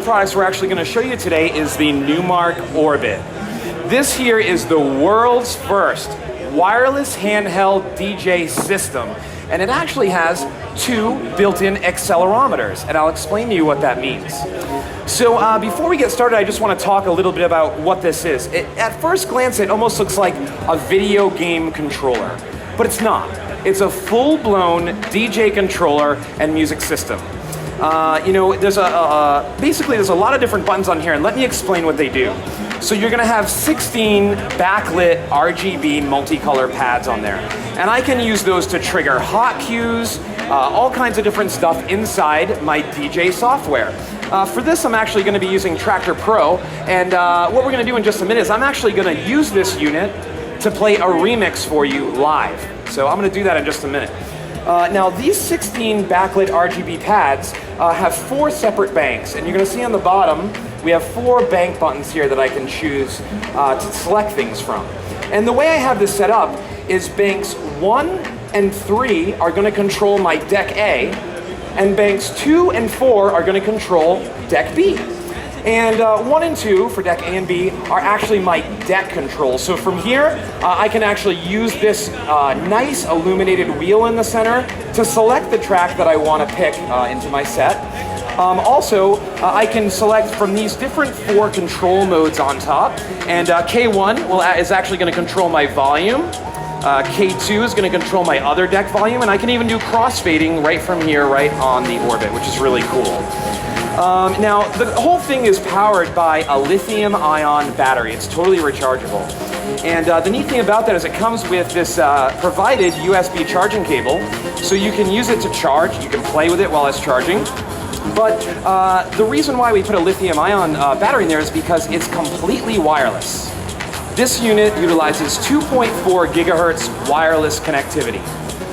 products we're actually going to show you today is the Numark Orbit. This here is the world's first wireless handheld DJ system, and it actually has two built-in accelerometers, and I'll explain to you what that means. So before we get started, I just want to talk a little bit about what this is. At first glance, it almost looks like a video game controller, but it's not. It's a full-blown DJ controller and music system. Basically there's a lot of different buttons on here, and let me explain what they do. So you're going to have 16 backlit RGB multicolor pads on there, and I can use those to trigger hot cues, all kinds of different stuff inside my DJ software. For this, I'm actually going to be using Tractor Pro, and what we're going to do in just a minute is I'm actually going to use this unit to play a remix for you live. So I'm going to do that in just a minute. Now, these 16 backlit RGB pads have 4 separate banks, and you're going to see on the bottom we have 4 bank buttons here that I can choose to select things from. And the way I have this set up is banks 1 and 3 are going to control my deck A, and banks 2 and 4 are going to control deck B. And 1 and 2 for deck A and B are actually my deck controls. So from here, I can actually use this nice illuminated wheel in the center to select the track that I want to pick into my set. I can select from these different 4 control modes on top, and K1 is actually going to control my volume. K2 is going to control my other deck volume, and I can even do crossfading right from here, right on the Orbit, which is really cool. Now, the whole thing is powered by a lithium-ion battery. It's totally rechargeable. And the neat thing about that is it comes with this provided USB charging cable, so you can use it to charge. You can play with it while it's charging. But the reason why we put a lithium-ion battery in there is because it's completely wireless. This unit utilizes 2.4 gigahertz wireless connectivity.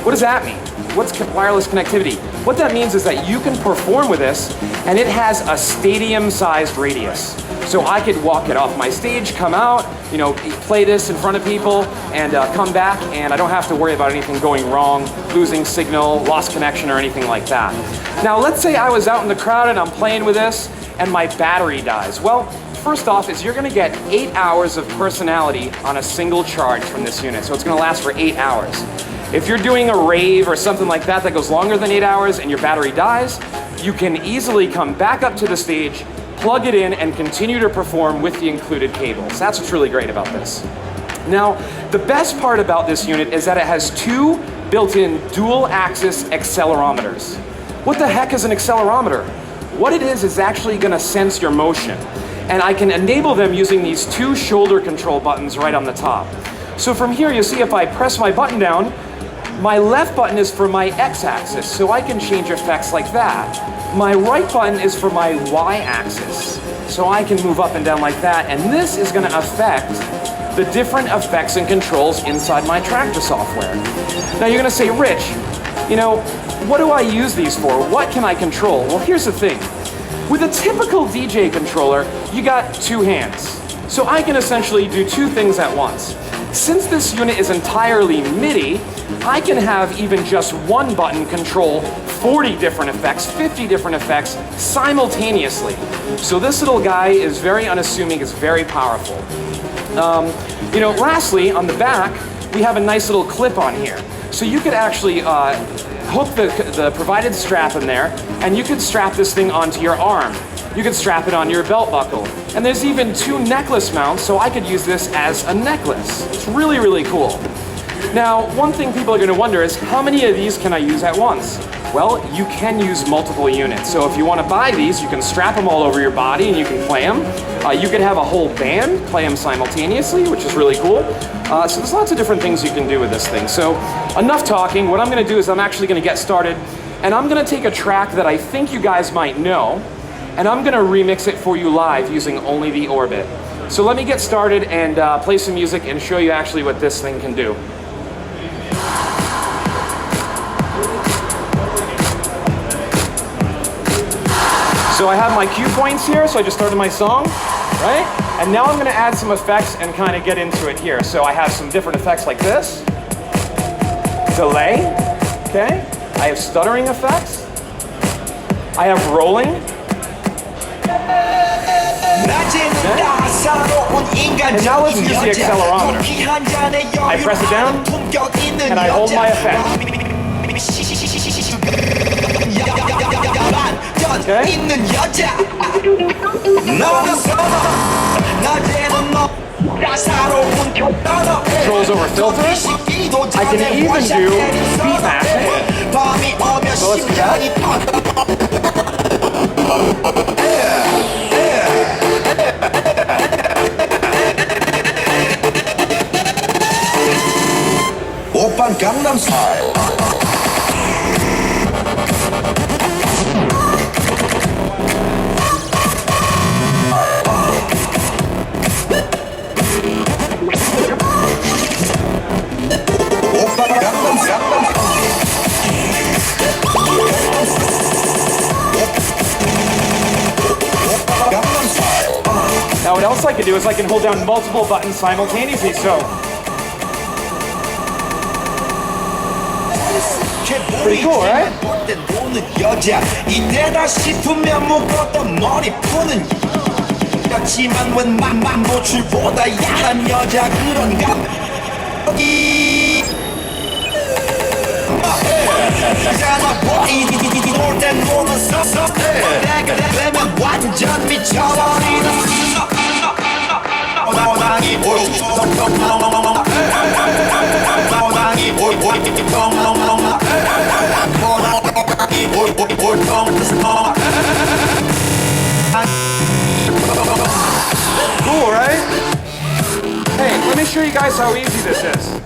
What does that mean? What's wireless connectivity? What that means is that you can perform with this, and it has a stadium-sized radius. So I could walk it off my stage, come out, play this in front of people, and come back, and I don't have to worry about anything going wrong, losing signal, lost connection, or anything like that. Now, let's say I was out in the crowd and I'm playing with this, and my battery dies. Well, first off is you're going to get 8 hours of personality on a single charge from this unit, so it's going to last for 8 hours. If you're doing a rave or something like that that goes longer than 8 hours and your battery dies, you can easily come back up to the stage, plug it in, and continue to perform with the included cables. That's what's really great about this. Now, the best part about this unit is that it has 2 built-in dual-axis accelerometers. What the heck is an accelerometer? What it is actually going to sense your motion, and I can enable them using these 2 shoulder control buttons right on the top. So from here, you see if I press my button down, my left button is for my x-axis, so I can change effects like that. My right button is for my y-axis, so I can move up and down like that, and this is going to affect the different effects and controls inside my Tractor software. Now you're going to say, Rich, what do I use these for? What can I control? Well, here's the thing. With a typical DJ controller, you got 2 hands. So I can essentially do 2 things at once. Since this unit is entirely MIDI, I can have even just 1 button control 40 different effects, 50 different effects simultaneously. So this little guy is very unassuming, it's very powerful. Lastly, on the back, we have a nice little clip on here. So you could actually hook the provided strap in there, and you could strap this thing onto your arm. You could strap it on your belt buckle. And there's even 2 necklace mounts, so I could use this as a necklace. It's really, really cool. Now, one thing people are going to wonder is, how many of these can I use at once? Well, you can use multiple units. So if you want to buy these, you can strap them all over your body and you can play them. You could have a whole band play them simultaneously, which is really cool. So there's lots of different things you can do with this thing. So enough talking. What I'm going to do is I'm actually going to get started, and I'm going to take a track that I think you guys might know, and I'm going to remix it for you live using only the Orbit. So let me get started and play some music and show you actually what this thing can do. So I have my cue points here, so I just started my song, right? And now I'm going to add some effects and kind of get into it here. So I have some different effects like this. Delay, okay? I have stuttering effects. I have rolling. And now let's use the accelerometer. I press it down, and I hold my effect. Okay? Controls over filters. I can even do beat matching. So let's do that. Open Gangnam Style. Now what else I can do is I can hold down multiple buttons simultaneously, so pretty cool, right? Cool, right? Hey, let me show you guys how easy this is.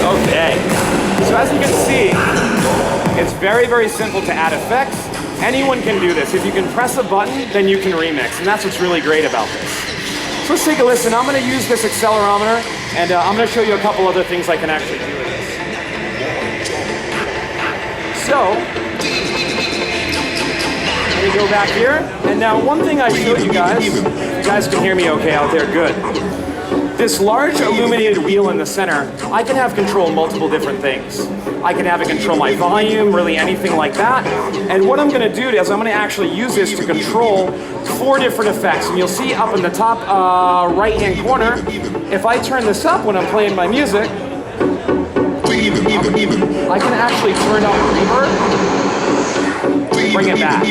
Okay, so as you can see, it's very, very simple to add effects. Anyone can do this. If you can press a button, then you can remix, and that's what's really great about this. So let's take a listen. I'm going to use this accelerometer, and I'm going to show you a couple other things I can actually do with this. So, let me go back here, and now one thing I showed you guys can hear me okay out there, good. This large illuminated wheel in the center, I can have control multiple different things. I can have it control my volume, really anything like that. And what I'm going to do is I'm going to actually use this to control 4 different effects. And you'll see up in the top right-hand corner, if I turn this up when I'm playing my music, I can actually turn up reverb, bring it back.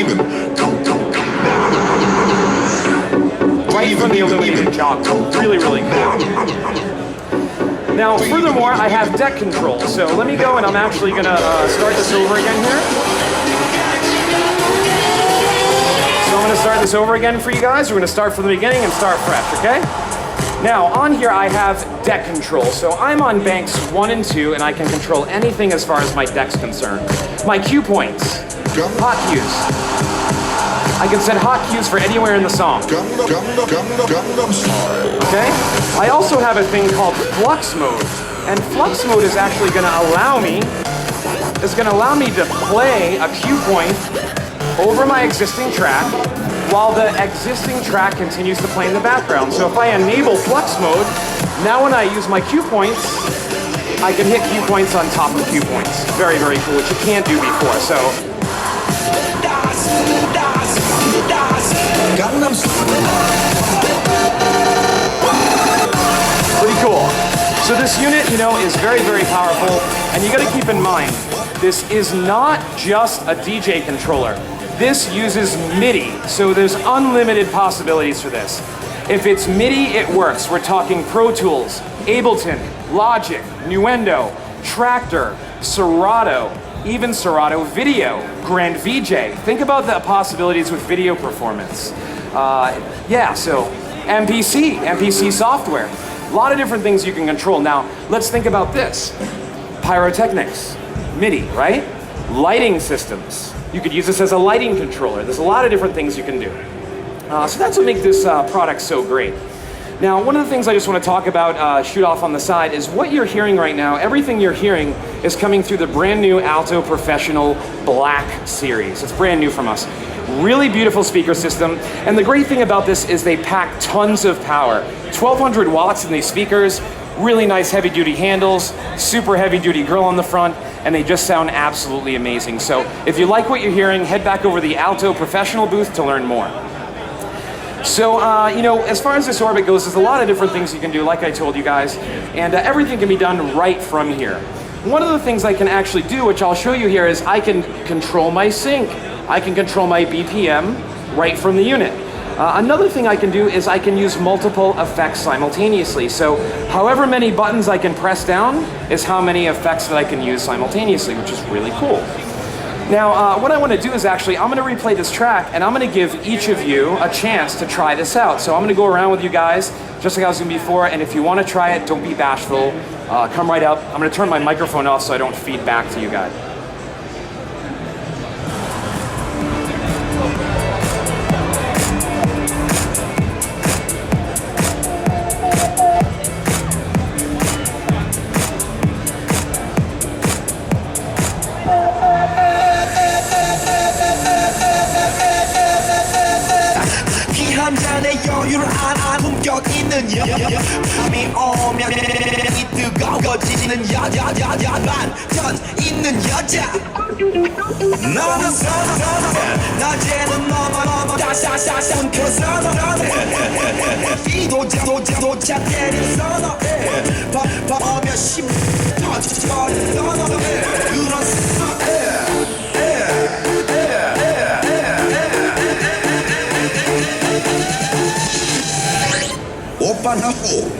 Right from the illuminated joggle. Really, really cool. Now, furthermore, I have deck control. So let me go and I'm actually going to start this over again here. So I'm going to start this over again for you guys. We're going to start from the beginning and start fresh, okay? Now, on here I have deck control. So I'm on banks 1 and 2, and I can control anything as far as my deck's concerned. My cue points, hot cues. I can set hot cues for anywhere in the song. Okay? I also have a thing called Flux Mode. And Flux Mode is actually going to allow me to play a cue point over my existing track while the existing track continues to play in the background. So if I enable Flux Mode, now when I use my cue points, I can hit cue points on top of cue points. Very, very cool, which you can't do before. So pretty cool. So this unit, is very, very powerful, and you gotta keep in mind, this is not just a DJ controller. This uses MIDI, so there's unlimited possibilities for this. If it's MIDI, it works. We're talking Pro Tools, Ableton, Logic, Nuendo, Tractor, Serato, even Serato Video, Grand VJ. Think about the possibilities with video performance. So MPC software. A lot of different things you can control. Now, let's think about this. Pyrotechnics, MIDI, right? Lighting systems. You could use this as a lighting controller. There's a lot of different things you can do. So that's what makes this product so great. Now, one of the things I just want to talk about, shoot off on the side, is what you're hearing right now. Everything you're hearing is coming through the brand new Alto Professional Black series. It's brand new from us. Really beautiful speaker system. And the great thing about this is they pack tons of power. 1200 watts in these speakers, really nice heavy duty handles, super heavy duty grill on the front, and they just sound absolutely amazing. So if you like what you're hearing, head back over to the Alto Professional booth to learn more. So, as far as this Orbit goes, there's a lot of different things you can do, like I told you guys, and everything can be done right from here. One of the things I can actually do, which I'll show you here, is I can control my sync. I can control my BPM right from the unit. Another thing I can do is I can use multiple effects simultaneously. So, however many buttons I can press down is how many effects that I can use simultaneously, which is really cool. Now, what I want to do is actually, I'm going to replay this track, and I'm going to give each of you a chance to try this out. So I'm going to go around with you guys, just like I was doing before, and if you want to try it, don't be bashful. Come right up. I'm going to turn my microphone off so I don't feed back to you guys. 한 잔의 여유를 안아 품격 있는 밤이 오면 이 뜨거워지는 여자 반전 있는 여자 너는 선어 낮에는 넘어 다샤샤샤 켜서 도자 때린 선어해 밤 오면 심 터지버린 선어해 그런 선어해 오빤하고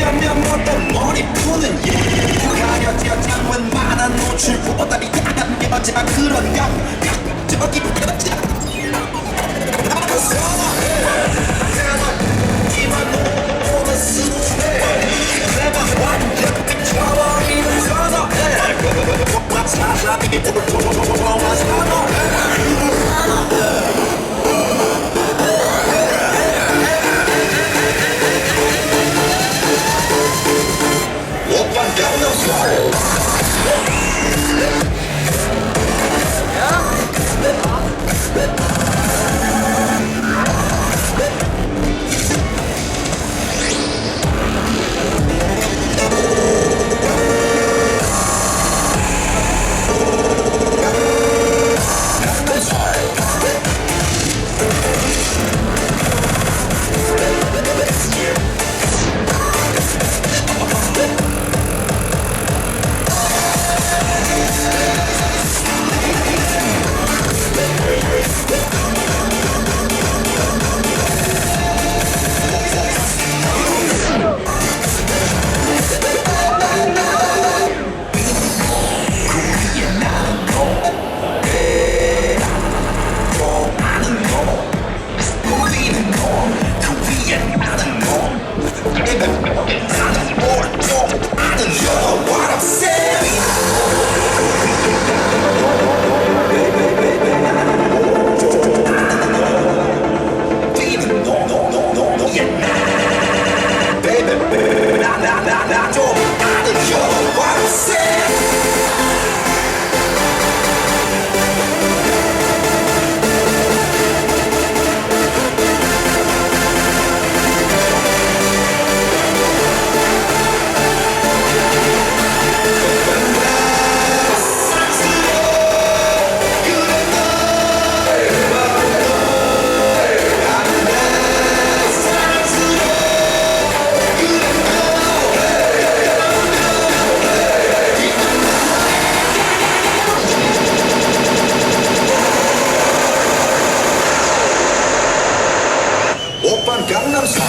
싶으면 뭐또 머리 푸는 가려져 장문 많은 노출보다 약간 여자 그런 저기 여자 나도 선어해 이만 오는 수해 내가 완전 미쳐버리는 선어해 사람이 돌아와 선어해 Gangnam Style. Yeah.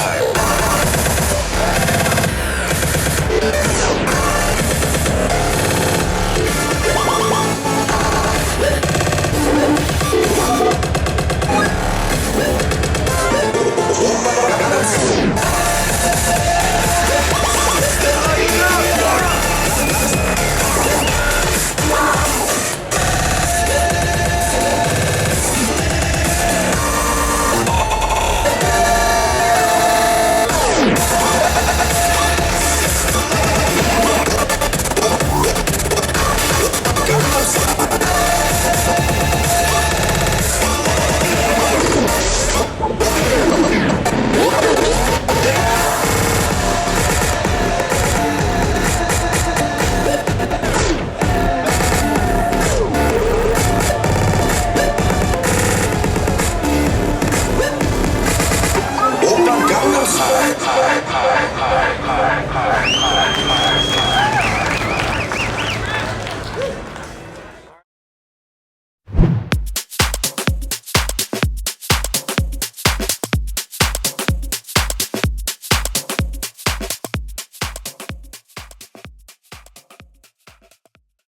Style.